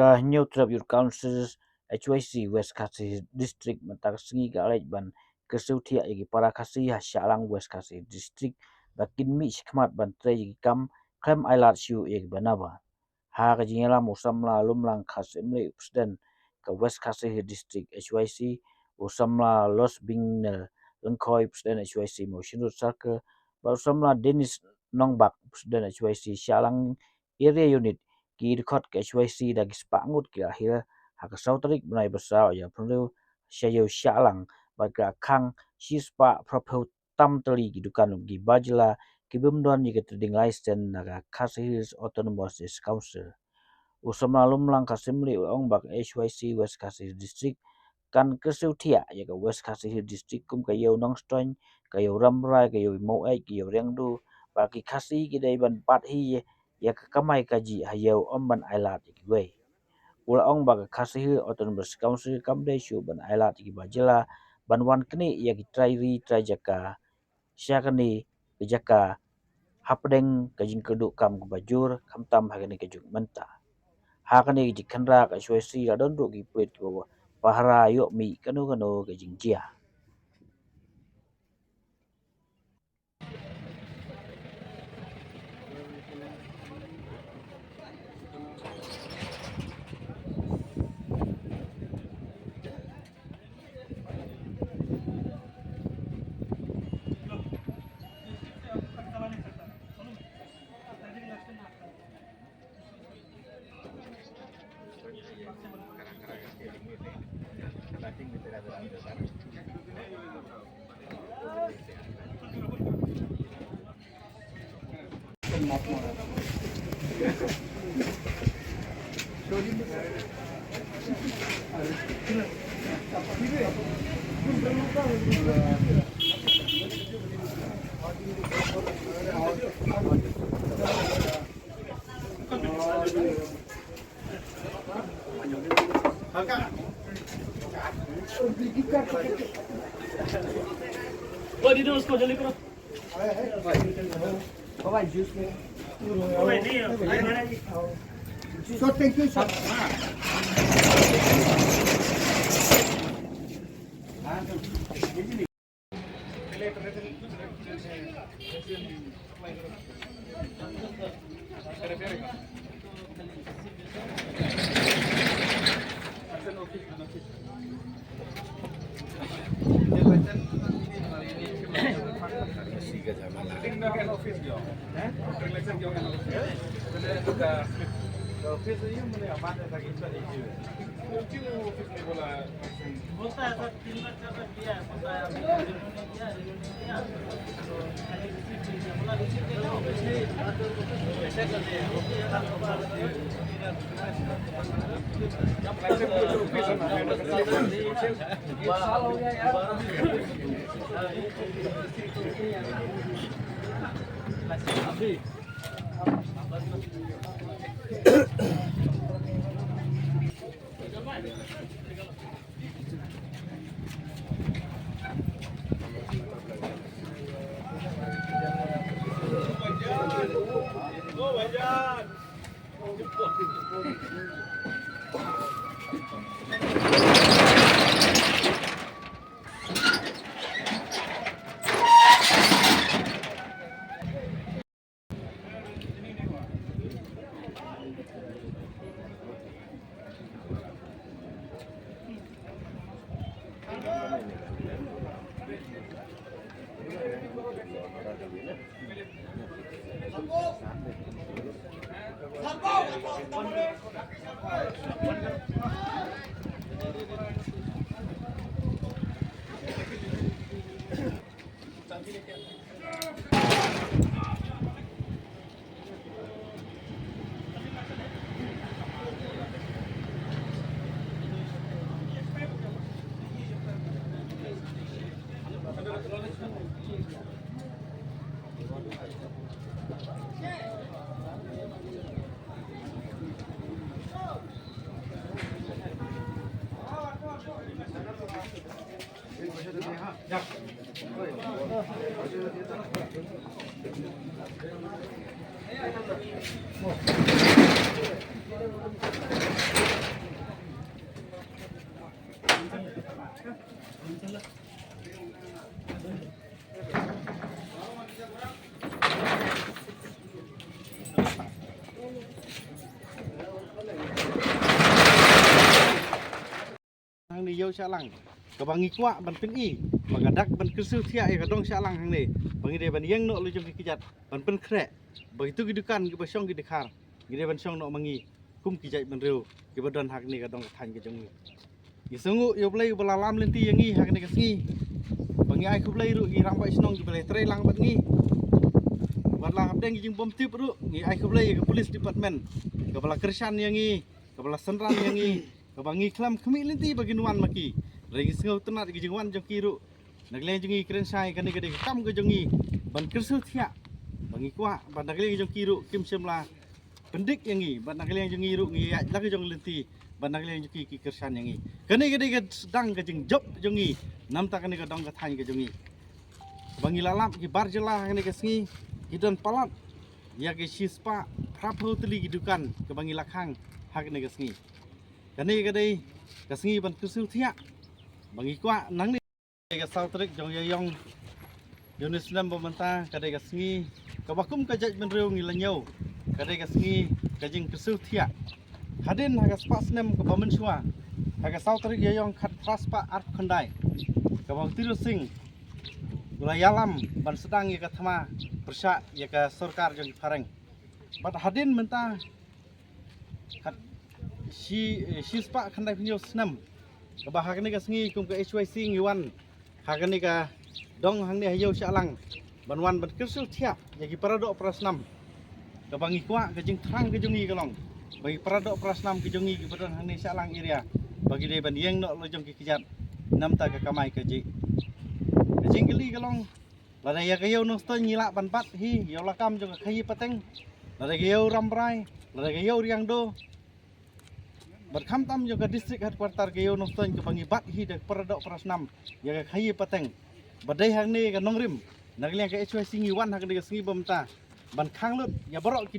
Ka New Tribute Council HYC West Kasih District mentak sengi ka alej ban keseutia yagi para kasih Syalang West Kasih District bakin mi shikmat ban tre yagi kam klem ailat siu yagi banaba. Ha ka jingela musamla lumlang kasimle presiden ke West Kasih District HYC usamla Los Bingnel lengkoi presiden HYC Mosinut Sarke usamla Dennis Nongbak presiden HYC Syalang Area Unit ki dekot ke HYC dagi sepangut ki akhir hak sautarik benai besar ya perlu saya Syalang baga kang sispa propho tam teli gidukan gi bajla ki bumdon ni keterding license naga Kasih Autonomous Council usam lalum lang kasimli ong bak HYC West Kasih District kan keseutia ya ke West Kasih District kum kayo nong stoin kayo ramrai kayo mau kayo rengdu bagi kasih kidai ban pat hi ya ke kamai kaji hayo omban ailat ki ula ong baga kasih Autonomous Council kamde shu ban ailat ki bajela ban wan kini ya ki trai jaka syakani jaka hapdeng kajing keduk kam bajur kam tam hagani kajuk menta hakani jikandra ka HYC radon duk ki puit ko pahara yok mi kanu kajing jia. वो दीदी उसको जल्दी करो बाबा जूस में नहीं so thank you sir बोलता है सर 3 लाख का दिया है बोलता है अभी दिया बोला रिसीव के लो ऐसे कर दे साल हो गया यार अभी हाँ hang ni yo salang ka bangi kwa ban pen I bagadak ban kesu thia ka dong salang hang ni bangi de ban yeng no lu jong kijat ban pen kre begitu gidukan ke basong gidikhar gide ban song no mangi kum kijai ban reu ke badon hak ni ka dong than ke jong ni sungu yo play balalam lenti yangi hak ni ka singi bangi ai ku play ru gi rang bai snong gi play tre lang bat ngi bat lang abdeng gi jing bom tip ru gi ai ku play ke police department ke bala kersan yangi ke bala senran yangi ke bangi klam khmi lenti bagi nuan maki regi sengau tenat gi jingwan jong kiru nagle jongi kren sai kan ge kam ge jongi ban kersu thia bangi kwa ban nagle jong kiru kim semla pendik yangi ban nagle jongi ru ngi ya lag jong lenti ban nagle jong ki kersan yangi kan ge sedang ge jing job jongi nam ta kan ge dong ge than ge jongi bangi lalap gi barjela kan ge singi gidon palat ya ge sispa prapu teli gidukan ke bangi lakhang hak ne ge singi kan ge dei ge singi ban kersu thia bangi kwa nang ni ga sautrik jong yong Yunus nam bomanta kadai ga singi ka bakum ka jaj ben reu ngi lanyo kadai ga singi ka jing kesu thia hadin haga spas nem ka bamen suwa haga sautrik yong khat traspa art khandai ka bang tiru sing gulayalam ban sedang ya ka thama persa ya ka sarkar jong pharang bat hadin menta khat si spa khandai pinyo snam ka bahag ni ka singi kum ka HYC ngiwan hag ni ka dong hang ni hayo salang banwan ban kersul thia yagi parado prasnam ka bangi kwa ka jing thrang ka jongi kalong bagi parado prasnam ka jongi ki badon hang ni salang area bagi de ban yeng no lo jong ki kijat nam ta ka kamai ka ji ka jing geli kalong la ya ka yo no sto nyila ban pat hi yo la kam jong ka khayi pateng la ga yo rambrai la ga yo riang do bat kham tam jo ka district headquarter ke yo noston ke bangi bat hi de paradok prasnam ya ka khayi pateng badai hang ni ka nongrim nagliang ka HYC ngi wan hak de singi bomta ban khang lut ya borok ki